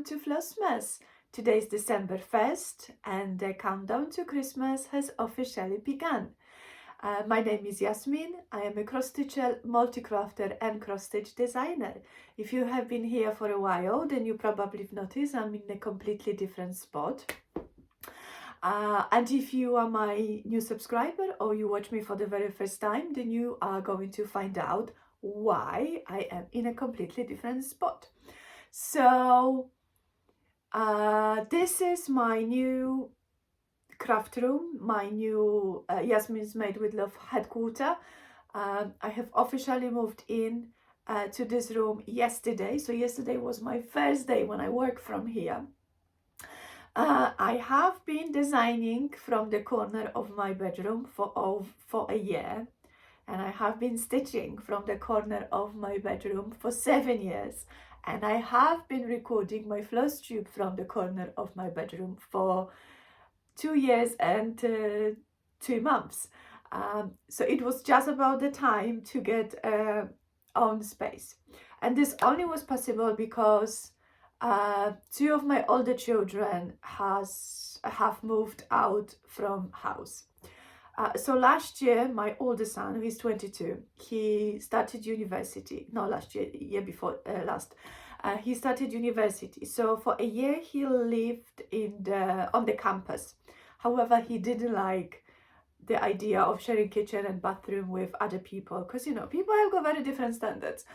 to FlossMas. Today is December 1st and the countdown to Christmas has officially begun. My name is Yasmin. I am a cross-stitcher, multi-crafter and cross-stitch designer. If you have been here for a while, then you probably have noticed I'm in a completely different spot. And if you are my new subscriber or you watch me for the very first time, then you are going to find out why I am in a completely different spot. So this is my new craft room, my new Yasmin's Made with Love headquarters. I have officially moved in to this room yesterday. So yesterday was my first day when I work from here. I have been designing from the corner of my bedroom for a year, and I have been stitching from the corner of my bedroom for 7 years, and I have been recording my floss tube from the corner of my bedroom for 2 years and 2 months. So it was just about the time to get own space, and this only was possible because 2 of my older children have moved out from house. So last year, my older son, who is 22, he started university. No, last year, year before last. He started university. So for a year, he lived on the campus. However, he didn't like the idea of sharing kitchen and bathroom with other people because, you know, people have got very different standards.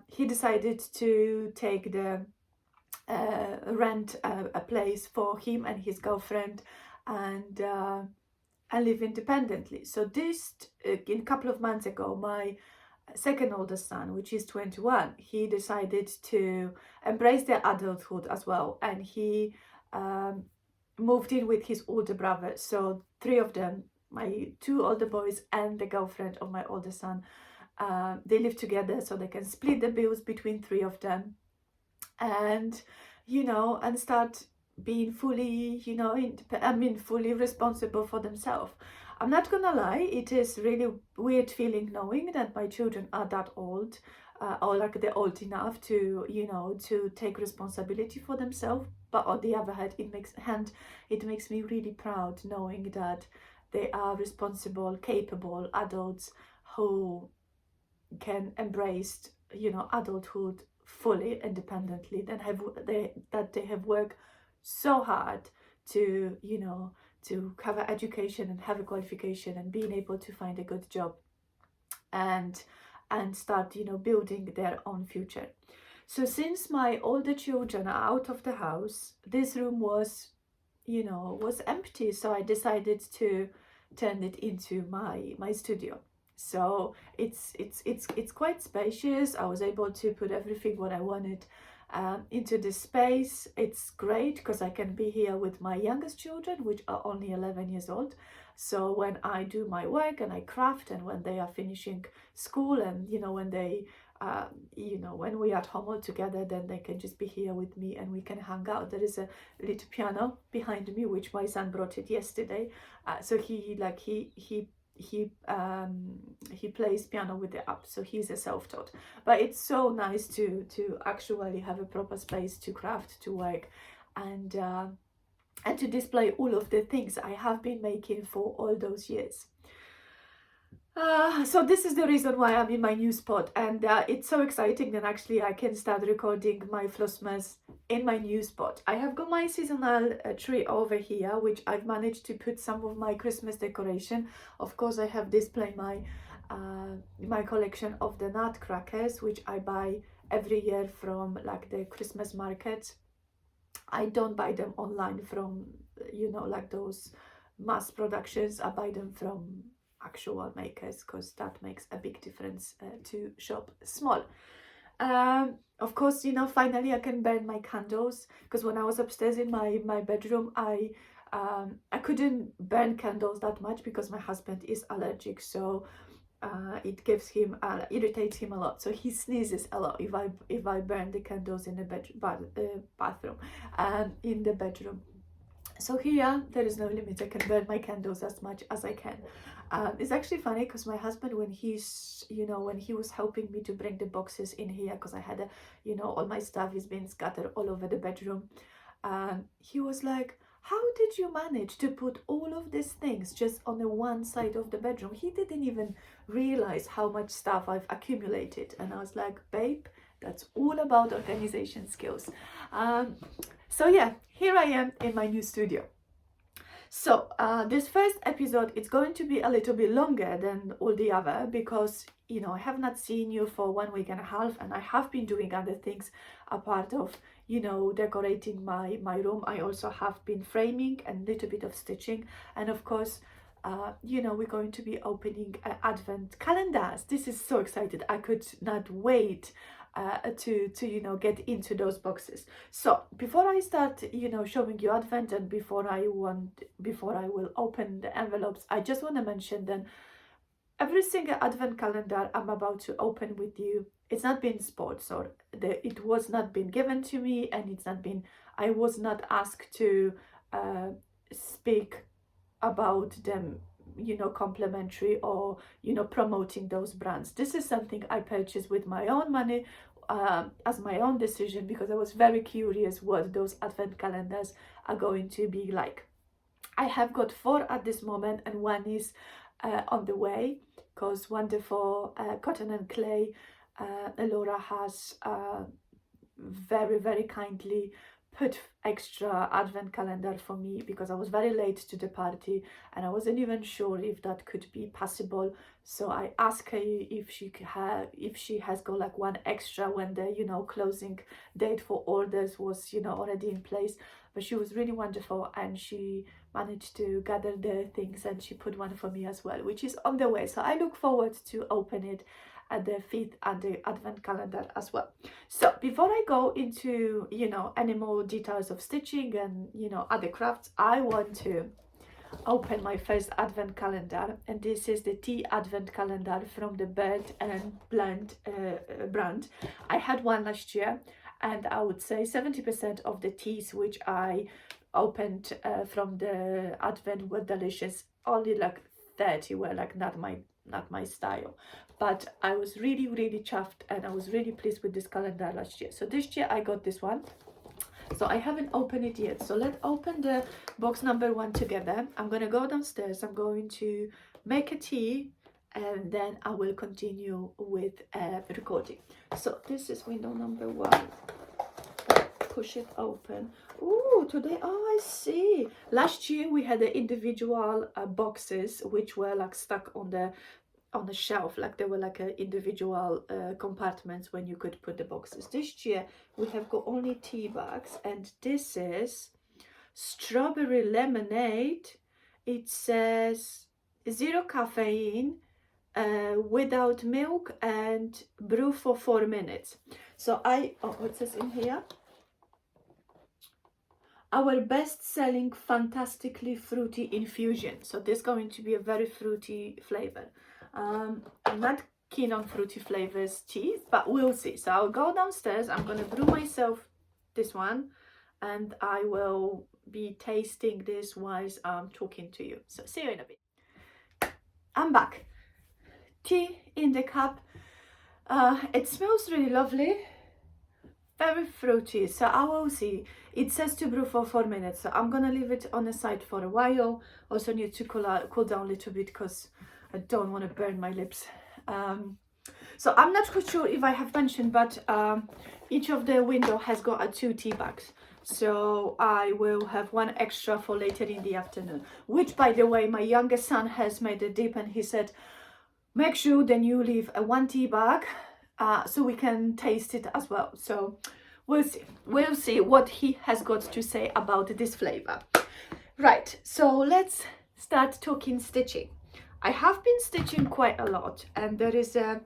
He decided to take the rent a place for him and his girlfriend and live independently. So this, in a couple of months ago, my second oldest son, which is 21, he decided to embrace their adulthood as well, and he moved in with his older brother. So 3 of them, my 2 older boys and the girlfriend of my older son, they live together so they can split the bills between 3 of them, and you know, and start being fully, you know, fully responsible for themselves. I'm not gonna lie, it is really weird feeling knowing that my children are that old, or like they're old enough to, you know, to take responsibility for themselves. But on the other hand, it makes me really proud knowing that they are responsible, capable adults who can embrace, you know, adulthood fully independently, that they have worked so hard to, you know, to have an education and have a qualification and being able to find a good job and start, you know, building their own future. So since my older children are out of the house, this room was, you know, was empty. So I decided to turn it into my studio. So it's quite spacious. I was able to put everything what I wanted into this space. It's great because I can be here with my youngest children, which are only 11 years old. So when I do my work and I craft, and when they are finishing school, and you know, when they you know, when we are at home all together, then they can just be here with me and we can hang out. There is a little piano behind me, which my son brought it yesterday. So he plays piano with the app, so he's a self-taught. But it's so nice to actually have a proper space to craft, to work, and to display all of the things I have been making for all those years. So this is the reason why I'm in my new spot, and it's so exciting that actually I can start recording my FlossMas in my new spot. I have got my seasonal tree over here, which I've managed to put some of my Christmas decoration. Of course, I have displayed my my collection of the nutcrackers, which I buy every year from like the Christmas markets. I don't buy them online from, you know, like those mass productions. I buy them from actual makers because that makes a big difference to shop small. Of course, you know, finally I can burn my candles, because when I was upstairs in my bedroom, I couldn't burn candles that much because my husband is allergic, so it gives him irritates him a lot, so he sneezes a lot if I burn the candles in the bathroom in the bedroom. So here, there is no limit. I can burn my candles as much as I can. It's actually funny because my husband, when he's, when he was helping me to bring the boxes in here, because I had, all my stuff is being scattered all over the bedroom. He was like, how did you manage to put all of these things just on the one side of the bedroom? He didn't even realize how much stuff I've accumulated. And I was like, babe, that's all about organization skills. So yeah, here I am in my new studio. So this first episode, it's going to be a little bit longer than all the other because, I have not seen you for 1 week and a half, and I have been doing other things apart of, decorating my room. I also have been framing and a little bit of stitching. And of course, we're going to be opening advent calendars. This is so excited. I could not wait to get into those boxes. So before I start showing you advent, and before I will open the envelopes, I just want to mention that every single advent calendar I'm about to open with you, it's not been sponsored, it was not been given to me, and I was not asked to speak about them complimentary or promoting those brands. This is something I purchased with my own money, as my own decision, because I was very curious what those advent calendars are going to be like. I have got 4 at this moment, and one is on the way, because wonderful Cotton and Clay Laura has very, very kindly put extra advent calendar for me, because I was very late to the party and I wasn't even sure if that could be possible. So I asked her if she has got like one extra when the closing date for orders was already in place. But she was really wonderful, and she managed to gather the things, and she put one for me as well, which is on the way. So I look forward to open it at the 5th and the advent calendar as well. So before I go into any more details of stitching and other crafts, I want to open my first advent calendar, and this is the tea advent calendar from the Bird and Blend brand. I had one last year, and I would say 70% of the teas which I opened from the advent were delicious. Only like 30 were like not my style, but I was really, really chuffed, and I was really pleased with this calendar last year. So this year I got this one. So I haven't opened it yet. So let's open the box number 1 together. I'm going to go downstairs. I'm going to make a tea, and then I will continue with recording. So this is window number 1. Push it open. Oh, today, I see. Last year we had the individual boxes which were like stuck on the shelf, like they were like individual compartments when you could put the boxes. This year we have got only tea bags, and this is strawberry lemonade. It says 0 caffeine, without milk, and brew for 4 minutes. So what says in here? Our best-selling fantastically fruity infusion. So this is going to be a very fruity flavor. I'm not keen on fruity flavors tea, but we'll see. So I'll go downstairs. I'm going to brew myself this one, and I will be tasting this whilst I'm talking to you. So see you in a bit. I'm back. Tea in the cup. It smells really lovely. Very fruity. So I will see. It says to brew for 4 minutes. So I'm gonna leave it on the side for a while. Also need to cool down a little bit because I don't want to burn my lips. So I'm not quite sure if I have mentioned, but each of the window has got 2 tea bags. So I will have 1 extra for later in the afternoon. Which, by the way, my youngest son has made a dip, and he said, make sure then you leave 1 tea bag. So we can taste it as well. So we'll see what he has got to say about this flavor. Right, so let's start talking stitching. I have been stitching quite a lot, and there is a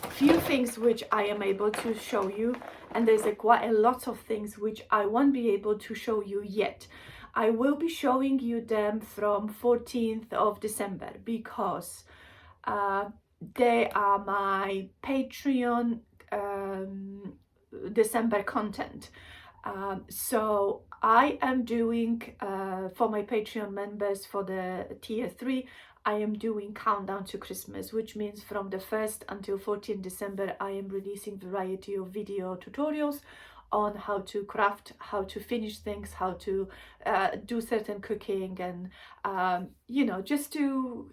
few things which I am able to show you, and there's quite a lot of things which I won't be able to show you yet. I will be showing you them from 14th of December because they are my Patreon December content. So I am doing for my Patreon members, for the tier 3, I am doing countdown to Christmas, which means from the 1st until 14th December I am releasing variety of video tutorials on how to craft, how to finish things, how to do certain cooking, and you know, just to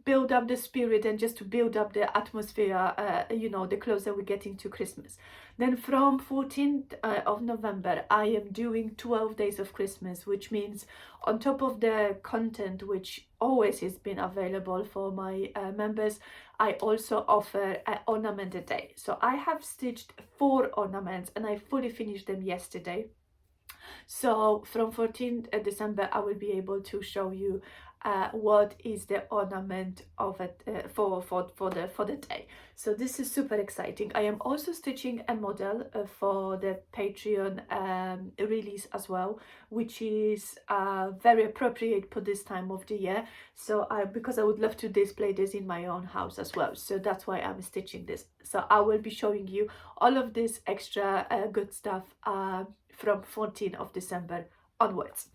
build up the spirit and just to build up the atmosphere, you know, the closer we're getting to Christmas. Then from 14th of November I am doing 12 days of Christmas, which means on top of the content which always has been available for my members, I also offer an ornament a day. So I have stitched 4 ornaments and I fully finished them yesterday. So from 14th December I will be able to show you what is the ornament of it for the day. So this is super exciting. I am also stitching a model for the Patreon release as well, which is very appropriate for this time of the year. So because I would love to display this in my own house as well, so that's why I'm stitching this. So I will be showing you all of this extra good stuff from 14th of December onwards.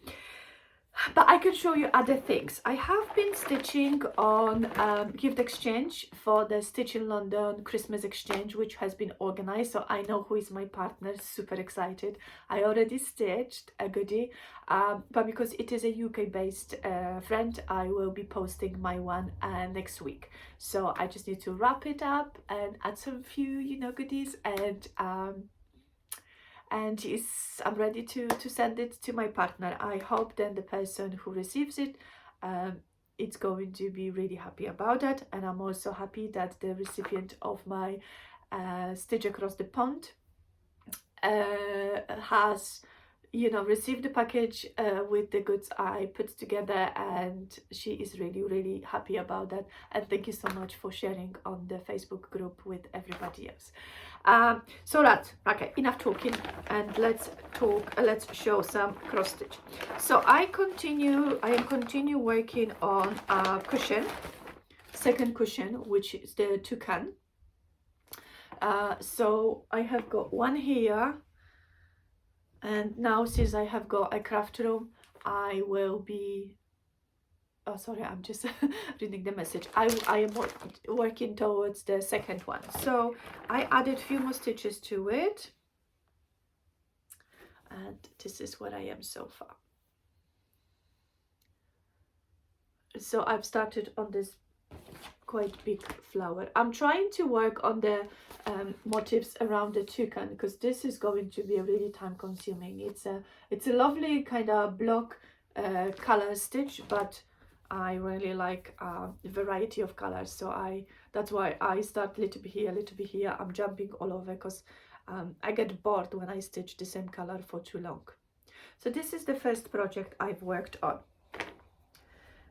But I can show you other things. I have been stitching on gift exchange for the Stitch in London Christmas exchange, which has been organized. So I know who is my partner, super excited. I already stitched a goodie, but because it is a UK based friend, I will be posting my one next week. So I just need to wrap it up and add some few, you know, goodies, and I'm ready to send it to my partner. I hope then the person who receives it, it's going to be really happy about that. And I'm also happy that the recipient of my Stitch Across the Pond has, you know, received the package with the goods I put together, and she is really happy about that. And thank you so much for sharing on the Facebook group with everybody else. So that's okay, enough talking, and let's show some cross stitch. So I am continue working on a cushion, second cushion, which is the toucan. So I have got one here, and now since I have got a craft room, I will be, oh sorry, I'm just reading the message. I am working towards the second one. So I added a few more stitches to it, and this is what I am so far. So I've started on this quite big flower. I'm trying to work on the motifs around the toucan, because this is going to be really time consuming. It's a lovely kind of block color stitch, but I really like the variety of colors, so that's why I start little bit here, little bit here. I'm jumping all over because I get bored when I stitch the same color for too long. So this is the first project I've worked on.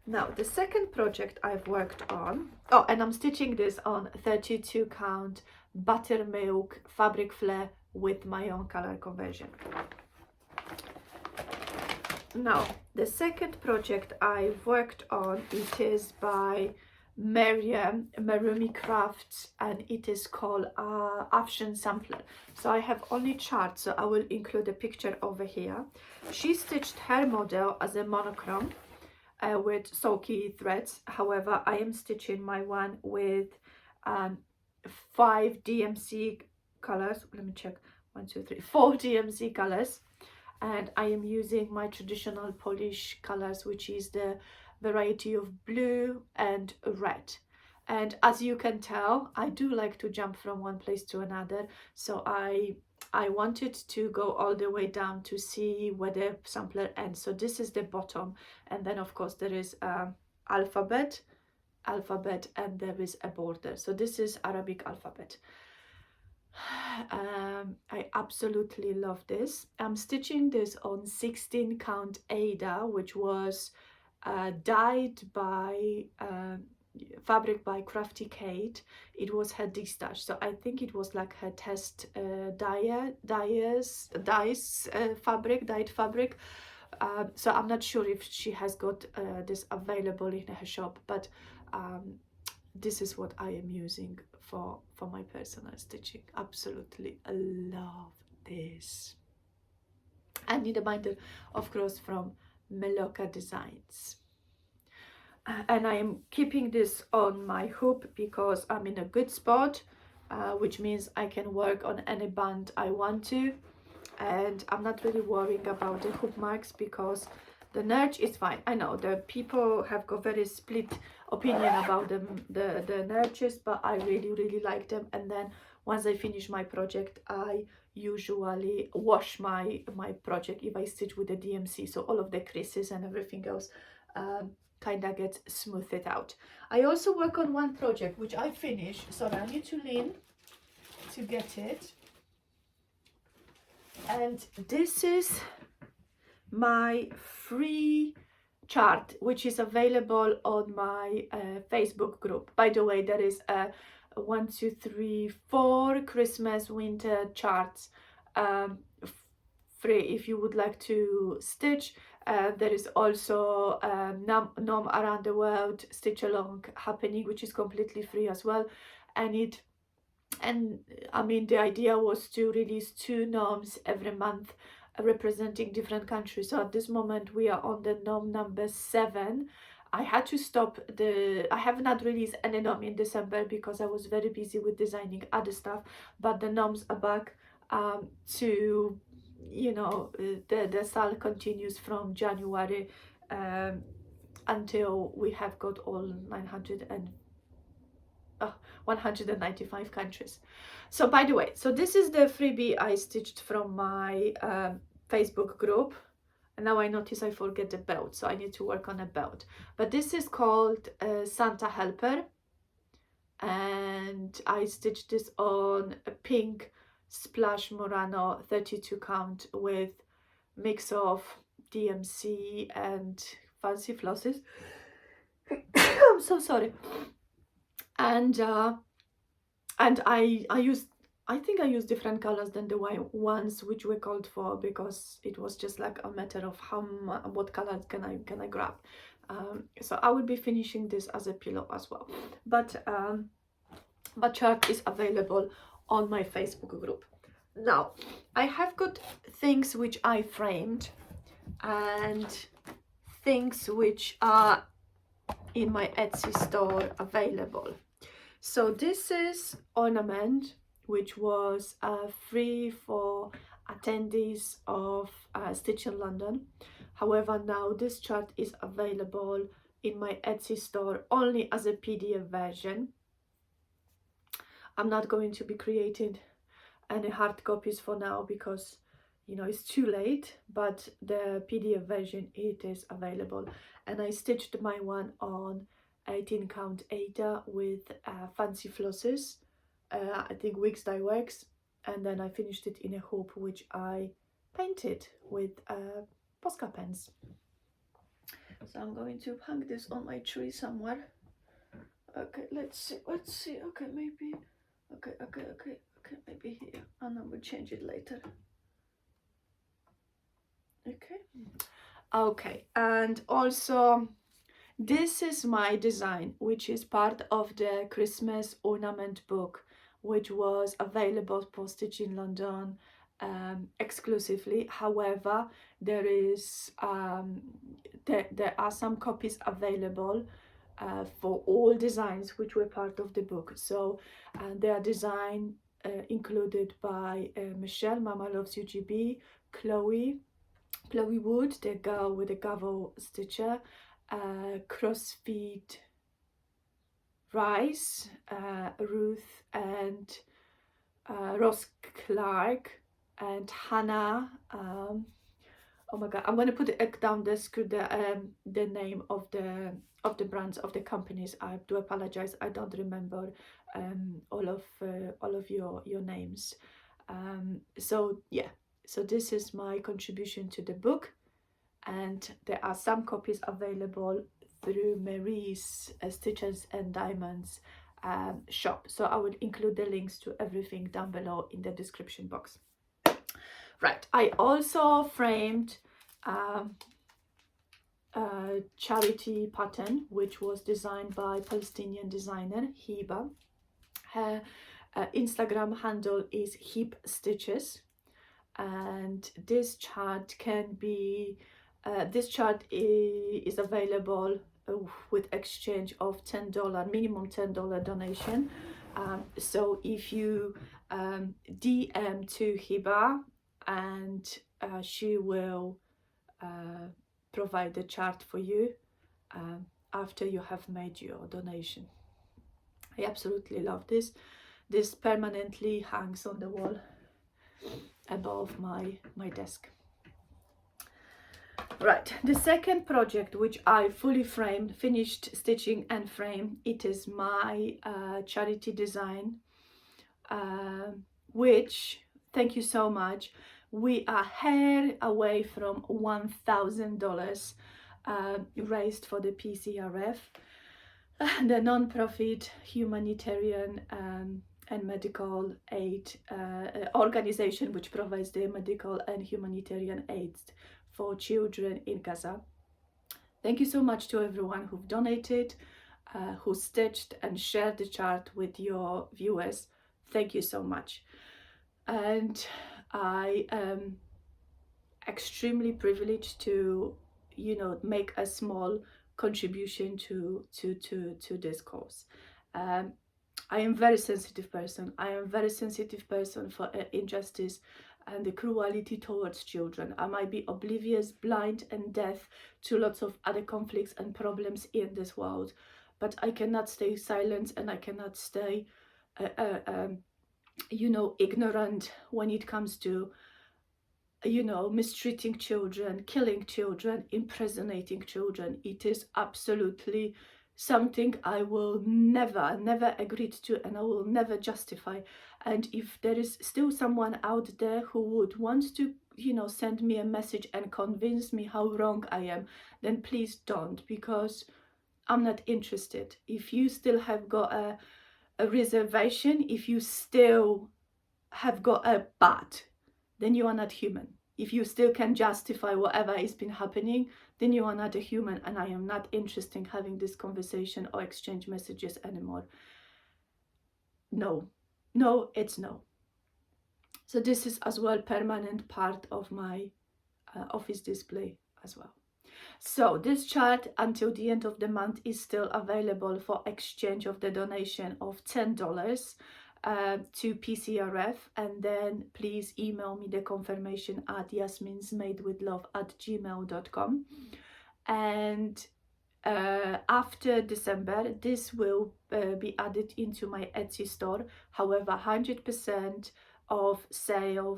Now the second project I've worked on, oh, and I'm stitching this on 32 count buttermilk fabric flare with my own color conversion. Now the second project I've worked on, it is by Miriam Marumi Crafts, and it is called Afshan Sampler. So I have only charts, so I will include a picture over here. She stitched her model as a monochrome with sulky threads. However, I am stitching my one with 5 DMC colors. Let me check, 1 2 3 4 DMC colors, and I am using my traditional Polish colors, which is the variety of blue and red. And as you can tell, I do like to jump from one place to another, so I wanted to go all the way down to see where the sampler ends. So this is the bottom, and then of course there is alphabet, and there is a border. So this is Arabic alphabet. I absolutely love this. I'm stitching this on 16 count Ada, which was dyed by fabric by Crafty Kate. It was her D-stash, so I think it was like her test dyed fabric. So I'm not sure if she has got this available in her shop, but this is what I am using for my personal stitching. Absolutely love this. I need a binder, of course, from Meloka Designs. And I am keeping this on my hoop because I'm in a good spot, which means I can work on any band I want to, and I'm not really worrying about the hoop marks because the nudge is fine. I know the people have got very split opinion about the nudges, but I really like them. And then once I finish my project, I usually wash my project if I stitch with the DMC, so all of the creases and everything else kind of gets smoothed out. I also work on one project which I finished. Sorry, I need to lean to get it. And this is my free chart, which is available on my Facebook group. By the way, there is a 1, 2, 3, 4 Christmas winter charts free if you would like to stitch. There is also Nom Around the World Stitch Along happening, which is completely free as well. And I mean, the idea was to release 2 noms every month representing different countries. So at this moment we are on the nom number 7. I had to stop I have not released any nom in December because I was very busy with designing other stuff, but the noms are back to, you know, the style continues from January until we have got all 195 countries. So by the way, so this is the freebie I stitched from my Facebook group, and now I notice I forget the belt, so I need to work on a belt. But this is called Santa Helper, and I stitched this on a pink Splash Murano 32 count with mix of DMC and fancy flosses. I'm so sorry. And I think I used different colors than the white ones which were called for, because it was just like a matter of what colors can I grab. So I will be finishing this as a pillow as well, but chart is available on my Facebook group. Now I have got things which I framed and things which are in my Etsy store available. So this is ornament which was free for attendees of Stitch in London. However, now this chart is available in my Etsy store only as a PDF version. I'm not going to be creating any hard copies for now because, you know, it's too late, but the PDF version, it is available. And I stitched my one on 18 count Ada with fancy flosses, I think Wigs Dye Works, and then I finished it in a hoop which I painted with Posca pens. So I'm going to hang this on my tree somewhere. Okay, let's see, okay, maybe, okay, maybe here, and then we'll change it later. Okay, and also this is my design, which is part of the Christmas ornament book, which was available for Stitch in London exclusively. However, there is there are some copies available for all designs which were part of the book. So they are design included by Michelle, Mama Loves UGB, Chloe Wood, the girl with the gavel stitcher, CrossFit Rice, Ruth and Ross Clark, and Hannah. Oh my god, I'm going to put it down the name of the brands of the companies. I do apologize, I don't remember all of your names. So yeah, so this is my contribution to the book, and there are some copies available through Marie's Stitches and Diamonds shop. So I will include the links to everything down below in the description box. Right, I also framed a charity pattern which was designed by Palestinian designer Hiba. Her Instagram handle is Hip Stitches, and this chart can be this chart is available with exchange of $10, minimum $10 donation. So if you DM to Hiba, and she will provide the chart for you after you have made your donation. I absolutely love this. This permanently hangs on the wall above my desk. Right, the second project, which I fully framed, finished stitching and frame, it is my charity design, which, thank you so much, we are hair away from $1,000 raised for the PCRF, the non-profit humanitarian and medical aid organization which provides the medical and humanitarian aid for children in Gaza. Thank you so much to everyone who've donated, who stitched and shared the chart with your viewers. Thank you so much. And I am extremely privileged to, you know, make a small contribution to this cause. I am a very sensitive person. I am a very sensitive person for injustice and the cruelty towards children. I might be oblivious, blind and deaf to lots of other conflicts and problems in this world, but I cannot stay silent, and I cannot stay you know, ignorant when it comes to, you know, mistreating children, killing children, imprisoning children. It is absolutely something I will never agree to, and I will never justify. And if there is still someone out there who would want to, you know, send me a message and convince me how wrong I am, then please don't, because I'm not interested. If you still have got a reservation, if you still have got a but, then you are not human. If you still can justify whatever has been happening, then you are not a human, and I am not interested in having this conversation or exchange messages anymore. No, no, it's no. So this is as well permanent part of my office display as well. So this chart until the end of the month is still available for exchange of the donation of $10 to PCRF, and then please email me the confirmation at Yasmin'sMadewithLove@gmail.com. And after December, this will be added into my Etsy store. However, 100% of sale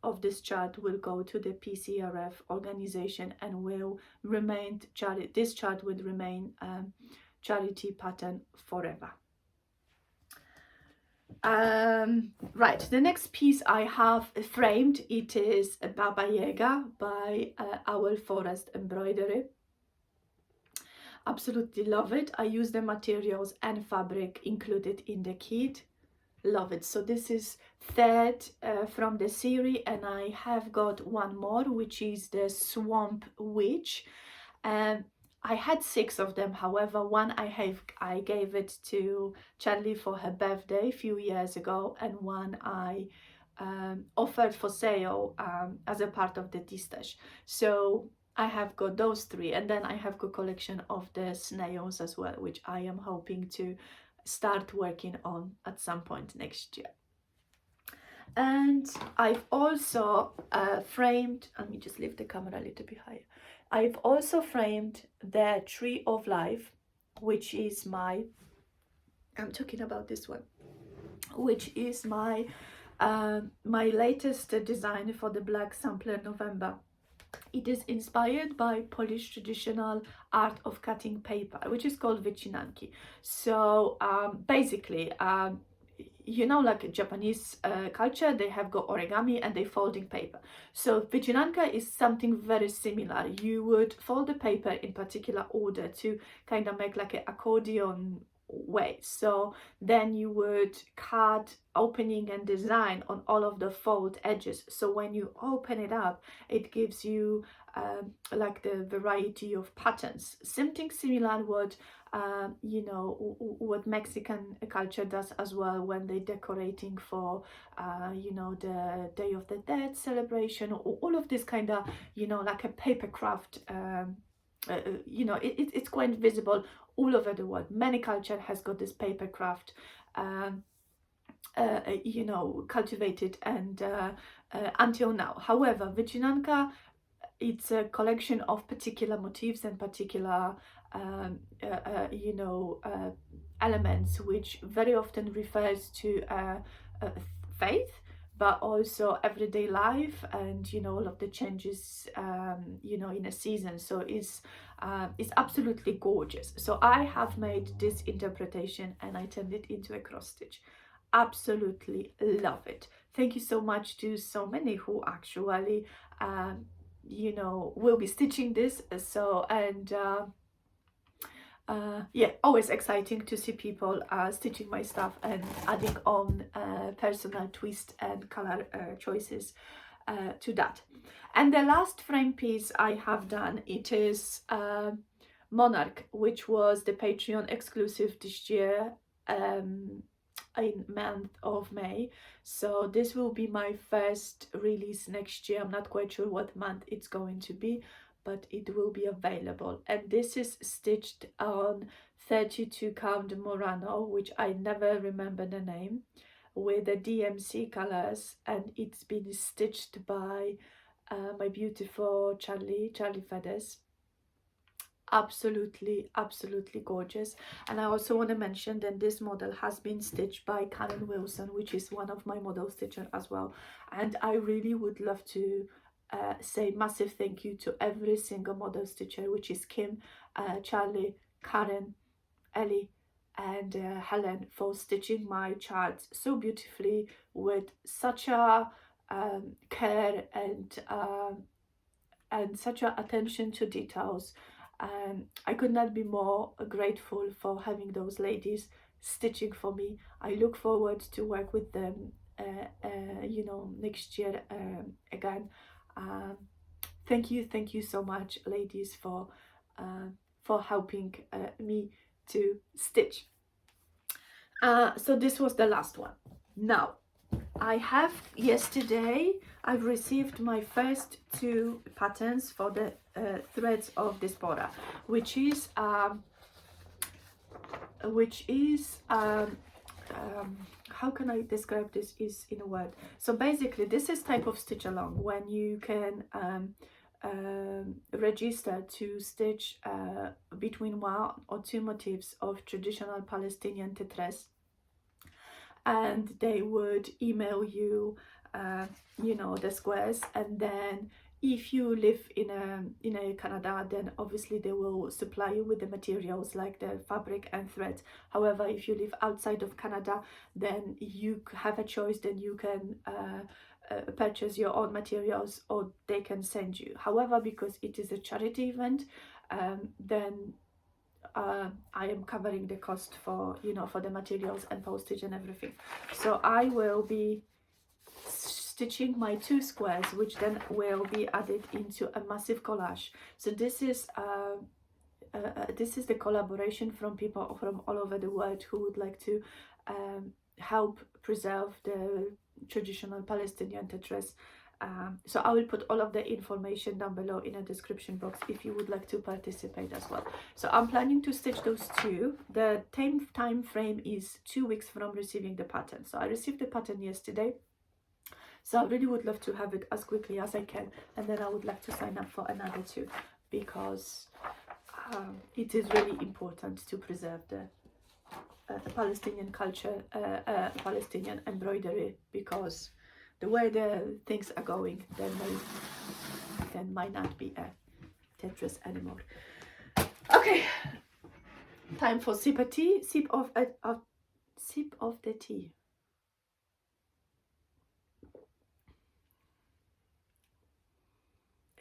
of this chart will go to the PCRF organization and will remain this chart will remain charity pattern forever. Right, the next piece I have framed, it is a Baba Yaga by Owl Forest Embroidery. Absolutely love it. I use the materials and fabric included in the kit. Love it. So this is third from the series, and I have got one more, which is the Swamp Witch. I had 6 of them. However, one I gave it to Charlie for her birthday a few years ago, and one I offered for sale as a part of the distash. So I have got those 3, and then I have got a collection of the snails as well, which I am hoping to start working on at some point next year. And I've also framed, let me just lift the camera a little bit higher. I've also framed the Tree of Life, which is my, I'm talking about this one, which is my my latest design for the Black Sampler November. It is inspired by Polish traditional art of cutting paper, which is called wycinanki. So basically, you know, like Japanese culture, they have got origami and they folding paper. So wycinanka is something very similar. You would fold the paper in particular order to kind of make like an accordion way. So then you would cut opening and design on all of the fold edges. So when you open it up, it gives you like the variety of patterns. Something similar what you know, what Mexican culture does as well when they decorating for you know, the Day of the Dead celebration, or all of this kind of, you know, like a paper craft. You know, it's quite visible all over the world. Many culture has got this paper craft you know, cultivated and until now. However, Wycinanka, it's a collection of particular motifs and particular you know, elements, which very often refers to faith, but also everyday life, and you know, all of the changes you know, in a season. So it's absolutely gorgeous. So I have made this interpretation and I turned it into a cross stitch. Absolutely love it. Thank you so much to so many who actually you know, will be stitching this. So, and yeah, always exciting to see people stitching my stuff and adding on personal twist and color choices to that. And the last frame piece I have done, it is Monarch, which was the Patreon exclusive this year in month of May. So this will be my first release next year. I'm not quite sure what month it's going to be, but it will be available. And this is stitched on 32 count Murano, which I never remember the name, with the DMC colors, and it's been stitched by my beautiful Charlie Feathers. Absolutely gorgeous. And I also want to mention that this model has been stitched by Karen Wilson, which is one of my model stitchers as well. And I really would love to say massive thank you to every single model stitcher, which is Kim, Charlie, Karen, Ellie and Helen, for stitching my charts so beautifully with such a care and such a attention to details. I could not be more grateful for having those ladies stitching for me. I look forward to work with them you know, next year again. Thank you so much, ladies, for helping me to stitch. So this was the last one. Now I have yesterday I've received my first 2 patterns for the threads of Diaspora, which is how can I describe this is in a word? So basically this is type of stitch along when you can register to stitch between 1 or 2 motifs of traditional Palestinian tetres, and they would email you you know, the squares, and then if you live in a Canada, then obviously they will supply you with the materials like the fabric and thread. However, if you live outside of Canada, then you have a choice, then you can purchase your own materials or they can send you. However, because it is a charity event, then I am covering the cost for, you know, for the materials and postage and everything. So I will be stitching my 2 squares, which then will be added into a massive collage. So this is the collaboration from people from all over the world who would like to help preserve the traditional Palestinian tetres. So I will put all of the information down below in a description box if you would like to participate as well. So I'm planning to stitch those 2. The time frame is 2 weeks from receiving the pattern. So I received the pattern yesterday. So I really would love to have it as quickly as I can, and then I would like to sign up for another 2, because it is really important to preserve the Palestinian culture, Palestinian embroidery, because the way the things are going, there might not be a Tetris anymore. Okay, time for sip of tea. Sip of the tea.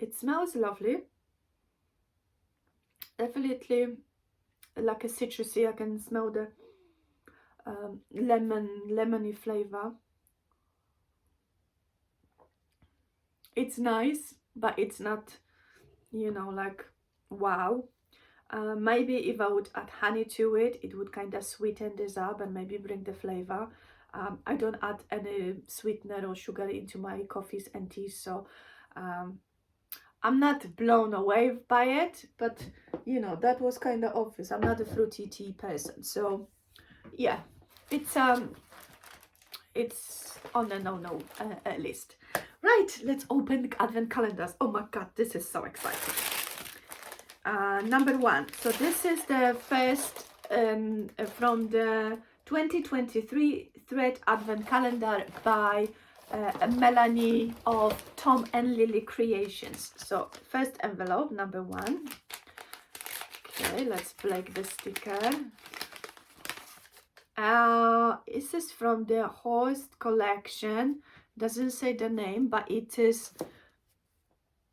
It smells lovely. Definitely like a citrusy. I can smell the lemony flavor. It's nice, but it's not you know, like wow. Maybe if I would add honey to it, it would kind of sweeten this up and maybe bring the flavor. I don't add any sweetener or sugar into my coffees and teas, so I'm not blown away by it, but you know, that was kind of obvious. I'm not a fruity tea person, so yeah, it's on the no list. Right, let's open the advent calendars. Oh my god, this is so exciting. Number one, so this is the first from the 2023 thread advent calendar by Melanie of Tom and Lily Creations. So first envelope, number one. Okay, let's break the sticker. This is from the Host collection. Doesn't say the name, but it is,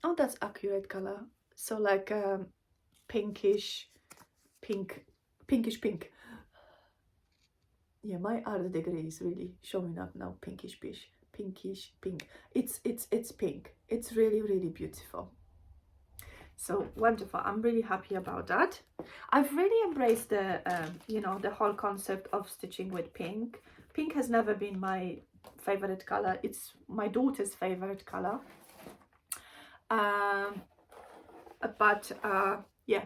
oh, that's accurate color. So like pinkish pink. Yeah, my art degree is really showing up now. Pinkish pink. It's pink. It's really, really beautiful. So wonderful. I'm really happy about that. I've really embraced the you know, the whole concept of stitching with pink. Pink has never been my favorite color. It's my daughter's favorite color. But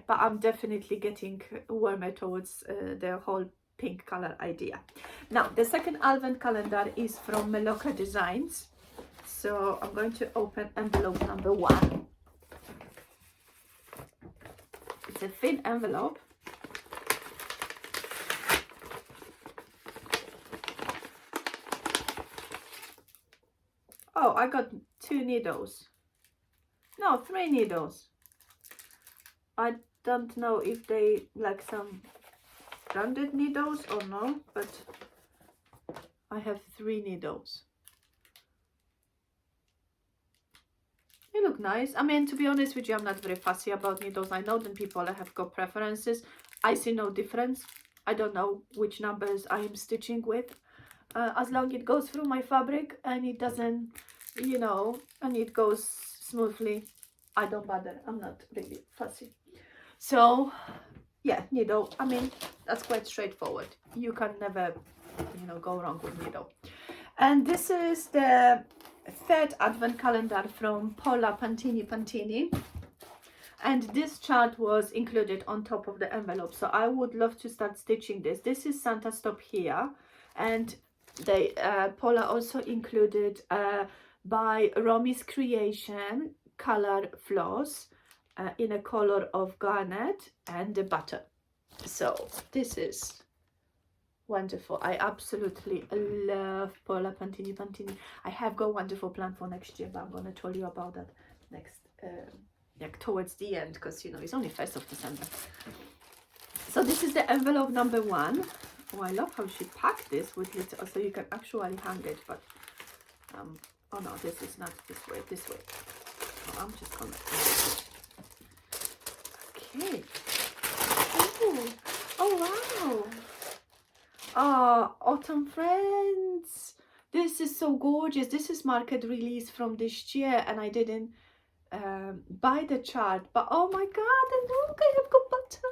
I'm definitely getting warmer towards the whole pink color idea. Now the second advent calendar is from Meloka Designs, so I'm going to open envelope number one. It's a thin envelope. Oh, I got 2 needles. No, 3 needles. I don't know if they like some branded needles or no, but I have 3 needles. They look nice. I mean, to be honest with you, I'm not very fussy about needles. I know that people have got preferences. I see no difference. I don't know which numbers I am stitching with. As long as it goes through my fabric and it doesn't, you know, and it goes smoothly, I don't bother. I'm not really fussy. So yeah, needle, I mean, that's quite straightforward. You can never, you know, go wrong with needle. And this is the third advent calendar from Paula Pantini. And this chart was included on top of the envelope, so I would love to start stitching this. This is Santa Stop Here, and they Paula also included by Romi's Creation color floss in a color of garnet and the butter. So this is wonderful. I absolutely love Paula Pantini. I have got a wonderful plan for next year, but I'm going to tell you about that next like towards the end, because you know it's only 1st of December. So this is the envelope number one. Oh, I love how she packed this with little, so you can actually hang it, but oh no, this is not this way, oh, I'm just gonna okay. Oh wow. Oh, Autumn Friends, this is so gorgeous. This is market release from this year, and I didn't buy the chart, but oh my god, and look, I have got butter.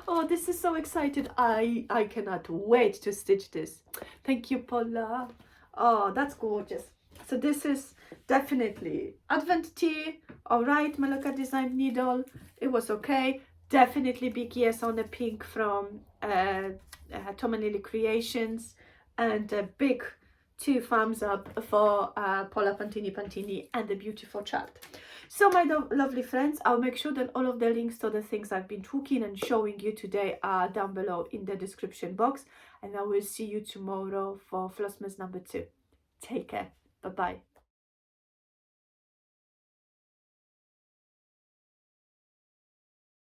Oh, this is so excited. I cannot wait to stitch this. Thank you, Paula. Oh, that's gorgeous. So this is definitely Advent tea. All right, Meloka Design needle, it was okay. Definitely big yes on the pink from Tom and Lily Creations, and a big 2 thumbs up for Paula Pantini and the beautiful chart. So my lovely friends, I'll make sure that all of the links to the things I've been talking and showing you today are down below in the description box, and I will see you tomorrow for FlossMas number 2. Take care. Bye bye.